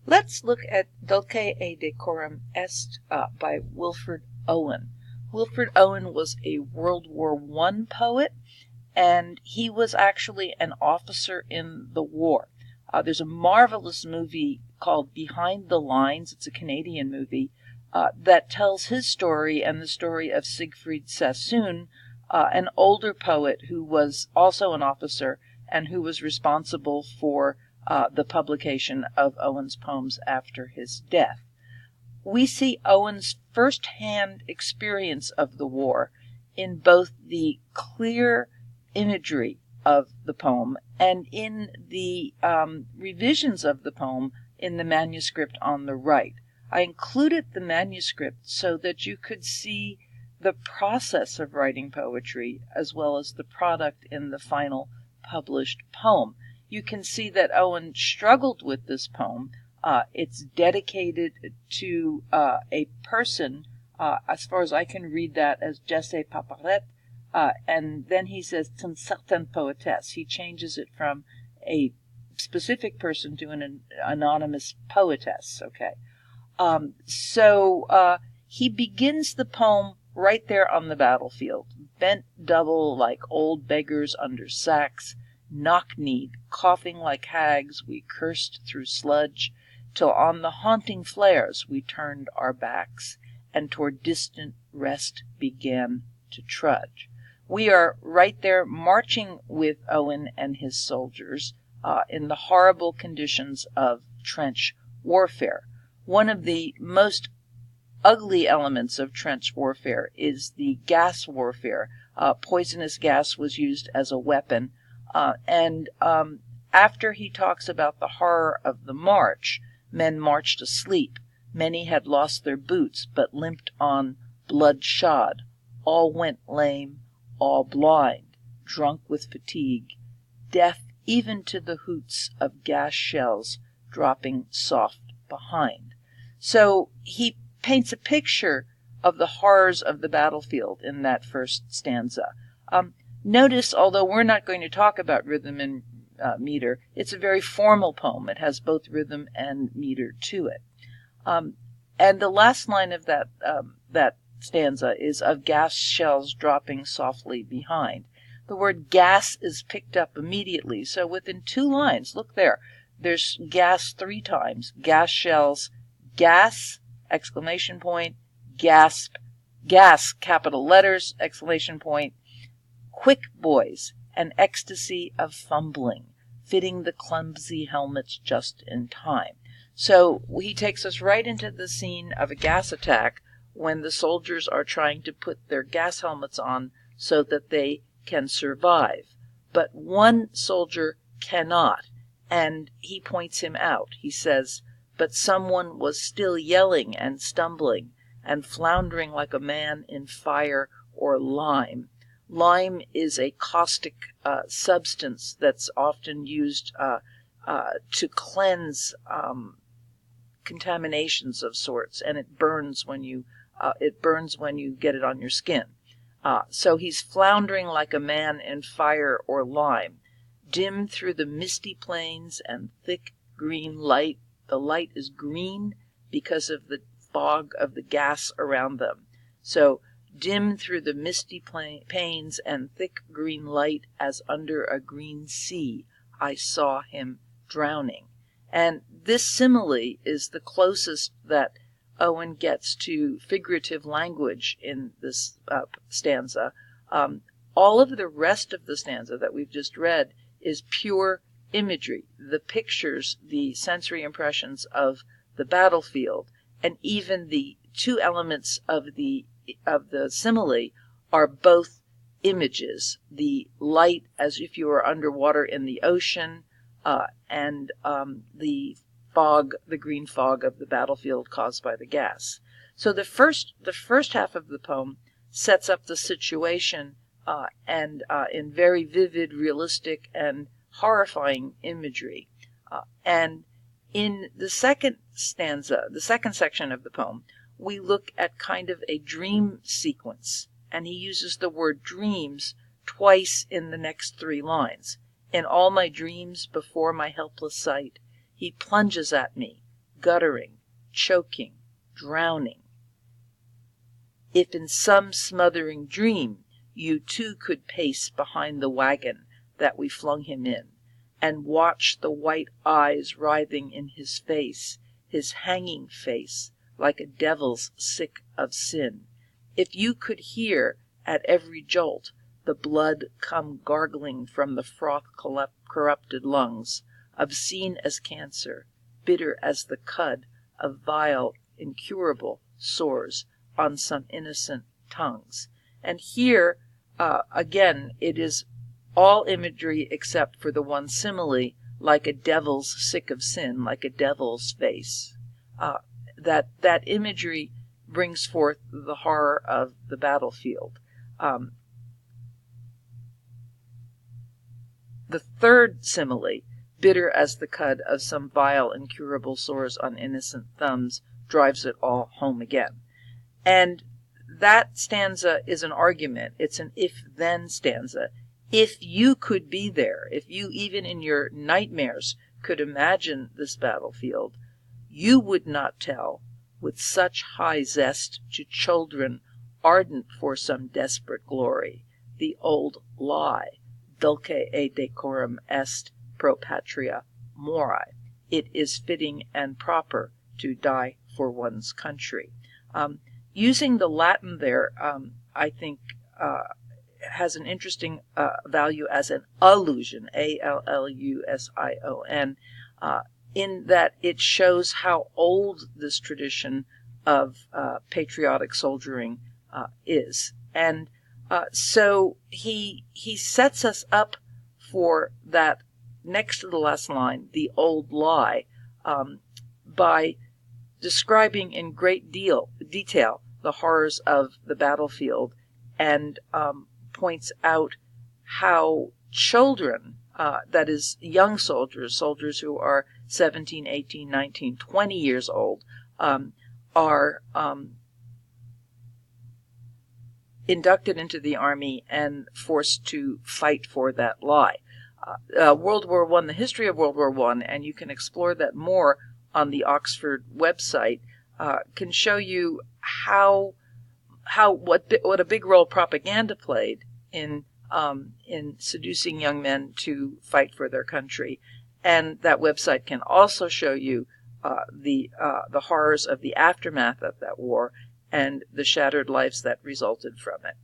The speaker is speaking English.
Let's look at Dulce e Decorum Est by Wilfred Owen. Wilfred Owen was a World War I poet, and he was actually an officer in the war. There's a marvelous movie called Behind the Lines. It's a Canadian movie that tells his story and the story of Siegfried Sassoon, an older poet who was also an officer and who was responsible for the publication of Owen's poems after his death. We see Owen's first-hand experience of the war in both the clear imagery of the poem and in the revisions of the poem in the manuscript on the right. I included the manuscript so that you could see the process of writing poetry as well as the product in the final published poem. You can see that Owen struggled with this poem. It's dedicated to a person, as far as I can read that, as Jesse Paparet, and then he says, une certaine poétesse. He changes it from a specific person to an anonymous poetess, okay? So he begins the poem right there on the battlefield, bent double like old beggars under sacks, knock-kneed, coughing like hags, we cursed through sludge, till on the haunting flares we turned our backs, and toward distant rest began to trudge. We are right there marching with Owen and his soldiers in the horrible conditions of trench warfare. One of the most ugly elements of trench warfare is the gas warfare. Poisonous gas was used as a weapon. And after he talks about the horror of the march, men marched asleep. Many had lost their boots, but limped on blood-shod. All went lame, all blind, drunk with fatigue. Death even to the hoots of gas shells dropping soft behind. So he paints a picture of the horrors of the battlefield in that first stanza. Notice, although we're not going to talk about rhythm and meter, it's a very formal poem. It has both rhythm and meter to it. And the last line of that stanza is of gas shells dropping softly behind. The word gas is picked up immediately. So within 2 lines, look there, there's gas 3 times. Gas shells, gas, exclamation point, gasp, gas, capital letters, exclamation point, quick boys, an ecstasy of fumbling, fitting the clumsy helmets just in time. So he takes us right into the scene of a gas attack when the soldiers are trying to put their gas helmets on so that they can survive. But one soldier cannot, and he points him out. He says, but someone was still yelling and stumbling and floundering like a man in fire or lime. Lime is a caustic substance that's often used to cleanse contaminations of sorts, and it burns when you get it on your skin. So he's floundering like a man in fire or lime. Dim through the misty plains and thick green light. The light is green because of the fog of the gas around them. So dim through the misty panes and thick green light as under a green sea, I saw him drowning. And this simile is the closest that Owen gets to figurative language in this stanza. All of the rest of the stanza that we've just read is pure imagery, the pictures, the sensory impressions of the battlefield, and even the 2 elements of the simile are both images. The light as if you were underwater in the ocean, and the fog, the green fog of the battlefield caused by the gas. So the first half of the poem sets up the situation and in very vivid, realistic, and horrifying imagery. And in the second stanza, the second section of the poem, we look at kind of a dream sequence, and he uses the word dreams twice in the next 3 lines. In all my dreams before my helpless sight, he plunges at me, guttering, choking, drowning. If in some smothering dream you too could pace behind the wagon that we flung him in, and watch the white eyes writhing in his face, his hanging face, like a devil's sick of sin, if you could hear at every jolt the blood come gargling from the froth-corrupted lungs, obscene as cancer, bitter as the cud of vile, incurable sores on some innocent tongues. And here, again, it is all imagery except for the one simile, like a devil's sick of sin, like a devil's face. That imagery brings forth the horror of the battlefield. The third simile, bitter as the cud of some vile, incurable sores on innocent thumbs, drives it all home again. And that stanza is an argument. It's an if-then stanza. If you could be there, if you even in your nightmares could imagine this battlefield, you would not tell with such high zest to children ardent for some desperate glory the old lie, dulce et decorum est pro patria mori. It is fitting and proper to die for one's country. Using the Latin there, I think, has an interesting value as an allusion, allusion, in that it shows how old this tradition of patriotic soldiering is. And so he sets us up for that next to the last line, the old lie, by describing in great detail the horrors of the battlefield, and points out how children, that is, young soldiers who are 17, 18, 19, 20 years old, are inducted into the army and forced to fight for that lie. World War I, the history of World War I, and you can explore that more on the Oxford website, can show you what a big role propaganda played in seducing young men to fight for their country. And that website can also show you the horrors of the aftermath of that war and the shattered lives that resulted from it.